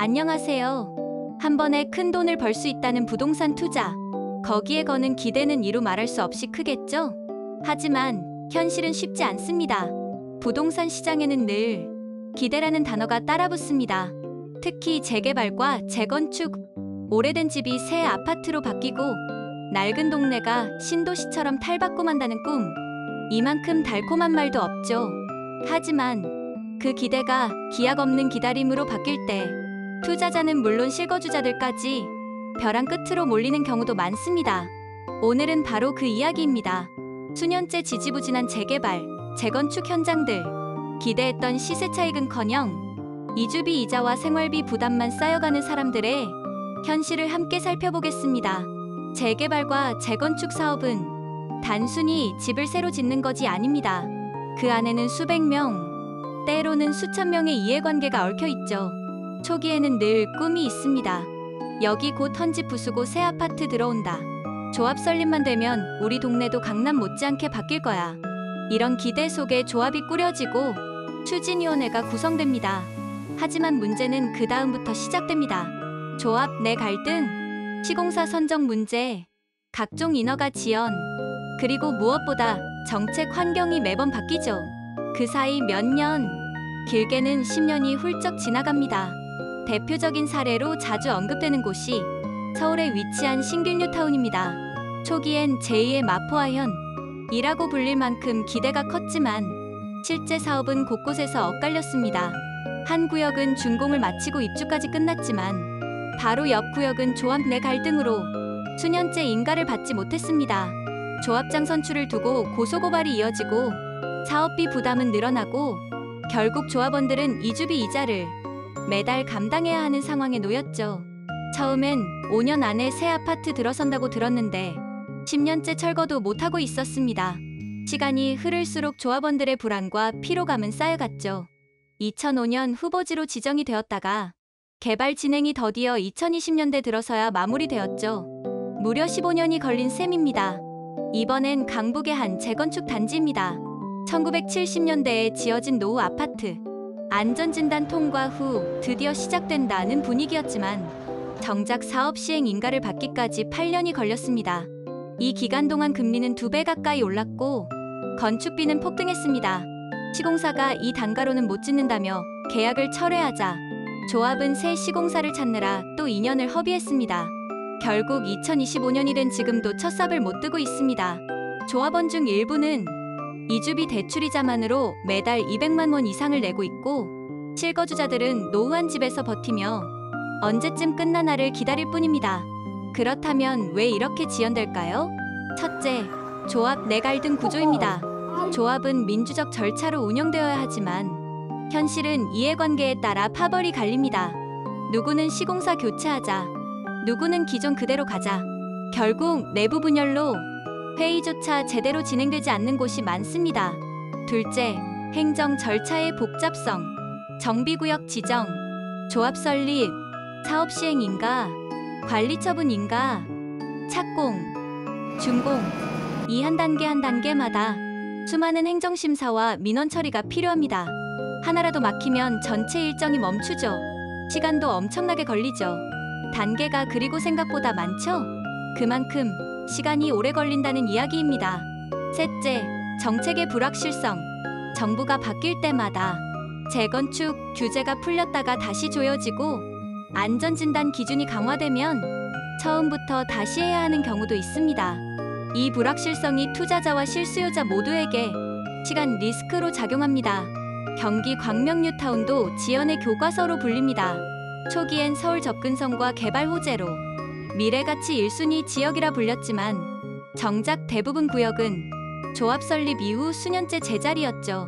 안녕하세요. 한 번에 큰 돈을 벌 수 있다는 부동산 투자. 거기에 거는 기대는 이루 말할 수 없이 크겠죠? 하지만 현실은 쉽지 않습니다. 부동산 시장에는 늘 기대라는 단어가 따라붙습니다. 특히 재개발과 재건축, 오래된 집이 새 아파트로 바뀌고 낡은 동네가 신도시처럼 탈바꿈한다는 꿈. 이만큼 달콤한 말도 없죠. 하지만 그 기대가 기약 없는 기다림으로 바뀔 때 투자자는 물론 실거주자들까지 벼랑 끝으로 몰리는 경우도 많습니다. 오늘은 바로 그 이야기입니다. 수년째 지지부진한 재개발, 재건축 현장들. 기대했던 시세 차익은커녕 이주비 이자와 생활비 부담만 쌓여가는 사람들의 현실을 함께 살펴보겠습니다. 재개발과 재건축 사업은 단순히 집을 새로 짓는 것이 아닙니다. 그 안에는 수백 명, 때로는 수천 명의 이해관계가 얽혀있죠. 초기에는 늘 꿈이 있습니다. 여기 곧 헌집 부수고 새 아파트 들어온다. 조합 설립만 되면 우리 동네도 강남 못지않게 바뀔 거야. 이런 기대 속에 조합이 꾸려지고 추진위원회가 구성됩니다. 하지만 문제는 그 다음부터 시작됩니다. 조합 내 갈등, 시공사 선정 문제, 각종 인허가 지연, 그리고 무엇보다 정책 환경이 매번 바뀌죠. 그 사이 몇 년, 길게는 10년이 훌쩍 지나갑니다. 대표적인 사례로 자주 언급되는 곳이 서울에 위치한 신길 뉴타운입니다. 초기엔 제2의 마포아현이라고 불릴 만큼 기대가 컸지만 실제 사업은 곳곳에서 엇갈렸습니다. 한 구역은 준공을 마치고 입주까지 끝났지만 바로 옆 구역은 조합 내 갈등으로 수년째 인가를 받지 못했습니다. 조합장 선출을 두고 고소고발이 이어지고 사업비 부담은 늘어나고 결국 조합원들은 이주비 이자를 매달 감당해야 하는 상황에 놓였죠. 처음엔 5년 안에 새 아파트 들어선다고 들었는데 10년째 철거도 못하고 있었습니다. 시간이 흐를수록 조합원들의 불안과 피로감은 쌓여갔죠. 2005년 후보지로 지정이 되었다가 개발 진행이 더디어 2020년대 들어서야 마무리되었죠. 무려 15년이 걸린 셈입니다. 이번엔 강북의 한 재건축 단지입니다. 1970년대에 지어진 노후 아파트. 안전진단 통과 후 드디어 시작된다는 분위기였지만 정작 사업 시행 인가를 받기까지 8년이 걸렸습니다. 이 기간 동안 금리는 2배 가까이 올랐고 건축비는 폭등했습니다. 시공사가 이 단가로는 못 짓는다며 계약을 철회하자 조합은 새 시공사를 찾느라 또 2년을 허비했습니다. 결국 2025년이 된 지금도 첫 삽을 못 뜨고 있습니다. 조합원 중 일부는 이주비 대출이자만으로 매달 200만 원 이상을 내고 있고 실거주자들은 노후한 집에서 버티며 언제쯤 끝나나를 기다릴 뿐입니다. 그렇다면 왜 이렇게 지연될까요? 첫째, 조합 내 갈등 구조입니다. 조합은 민주적 절차로 운영되어야 하지만 현실은 이해관계에 따라 파벌이 갈립니다. 누구는 시공사 교체하자, 누구는 기존 그대로 가자. 결국 내부 분열로 회의조차 제대로 진행되지 않는 곳이 많습니다. 둘째, 행정 절차의 복잡성. 정비구역 지정, 조합 설립, 사업 시행 인가, 관리 처분 인가, 착공, 준공. 이 한 단계 한 단계마다 수많은 행정심사와 민원 처리가 필요합니다. 하나라도 막히면 전체 일정이 멈추죠. 시간도 엄청나게 걸리죠. 단계가 그리고 생각보다 많죠? 그만큼 시간이 오래 걸린다는 이야기입니다. 셋째, 정책의 불확실성. 정부가 바뀔 때마다 재건축 규제가 풀렸다가 다시 조여지고 안전진단 기준이 강화되면 처음부터 다시 해야 하는 경우도 있습니다. 이 불확실성이 투자자와 실수요자 모두에게 시간 리스크로 작용합니다. 경기 광명 뉴타운도 지연의 교과서로 불립니다. 초기엔 서울 접근성과 개발 호재로 미래가치 1순위 지역이라 불렸지만 정작 대부분 구역은 조합 설립 이후 수년째 제자리였죠.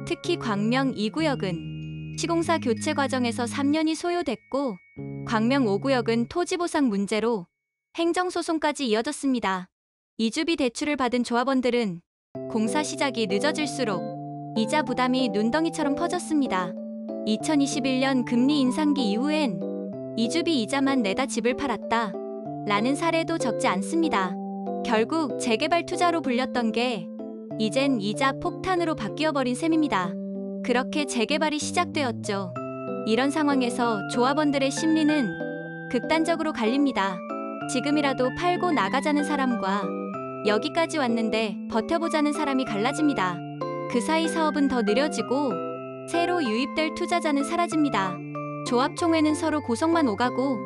특히 광명 2구역은 시공사 교체 과정에서 3년이 소요됐고 광명 5구역은 토지 보상 문제로 행정소송까지 이어졌습니다. 이주비 대출을 받은 조합원들은 공사 시작이 늦어질수록 이자 부담이 눈덩이처럼 커졌습니다. 2021년 금리 인상기 이후엔 이주비 이자만 내다 집을 팔았다 라는 사례도 적지 않습니다. 결국 재개발 투자로 불렸던 게 이젠 이자 폭탄으로 바뀌어버린 셈입니다. 그렇게 재개발이 시작되었죠. 이런 상황에서 조합원들의 심리는 극단적으로 갈립니다. 지금이라도 팔고 나가자는 사람과 여기까지 왔는데 버텨보자는 사람이 갈라집니다. 그 사이 사업은 더 느려지고 새로 유입될 투자자는 사라집니다. 조합 총회는 서로 고성만 오가고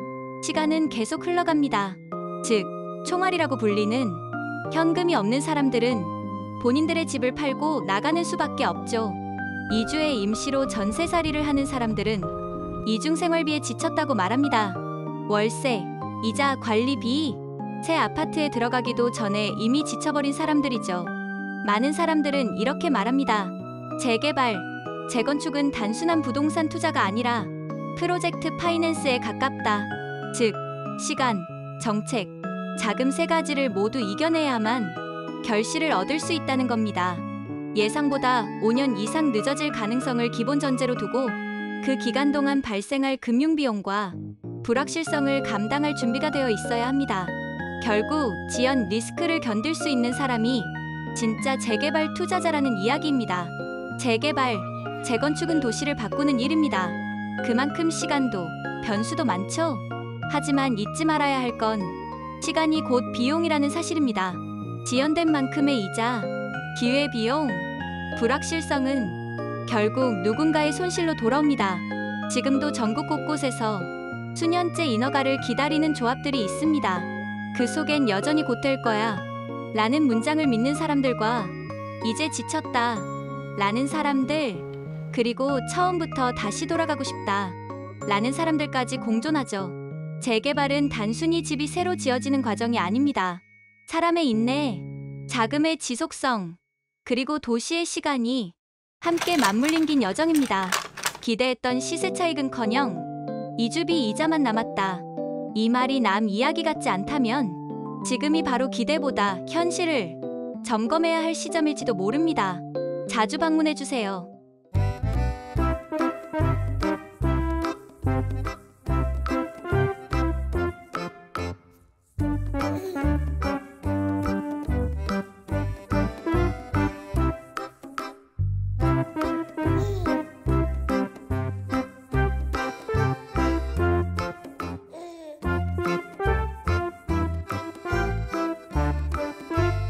시간은 계속 흘러갑니다. 즉, 총알이라고 불리는 현금이 없는 사람들은 본인들의 집을 팔고 나가는 수밖에 없죠. 2주에 임시로 전세살이를 하는 사람들은 이중생활비에 지쳤다고 말합니다. 월세, 이자, 관리비, 새 아파트에 들어가기도 전에 이미 지쳐버린 사람들이죠. 많은 사람들은 이렇게 말합니다. 재개발, 재건축은 단순한 부동산 투자가 아니라 프로젝트 파이낸스에 가깝다. 즉, 시간, 정책, 자금 세 가지를 모두 이겨내야만 결실을 얻을 수 있다는 겁니다. 예상보다 5년 이상 늦어질 가능성을 기본 전제로 두고 그 기간 동안 발생할 금융비용과 불확실성을 감당할 준비가 되어 있어야 합니다. 결국 지연 리스크를 견딜 수 있는 사람이 진짜 재개발 투자자라는 이야기입니다. 재개발, 재건축은 도시를 바꾸는 일입니다. 그만큼 시간도, 변수도 많죠? 하지만 잊지 말아야 할 건 시간이 곧 비용이라는 사실입니다. 지연된 만큼의 이자, 기회비용, 불확실성은 결국 누군가의 손실로 돌아옵니다. 지금도 전국 곳곳에서 수년째 인허가를 기다리는 조합들이 있습니다. 그 속엔 여전히 곧 될 거야 라는 문장을 믿는 사람들과 이제 지쳤다 라는 사람들, 그리고 처음부터 다시 돌아가고 싶다 라는 사람들까지 공존하죠. 재개발은 단순히 집이 새로 지어지는 과정이 아닙니다. 사람의 인내, 자금의 지속성, 그리고 도시의 시간이 함께 맞물린 긴 여정입니다. 기대했던 시세 차익은커녕 이주비 이자만 남았다. 이 말이 남 이야기 같지 않다면 지금이 바로 기대보다 현실을 점검해야 할 시점일지도 모릅니다. 자주 방문해주세요.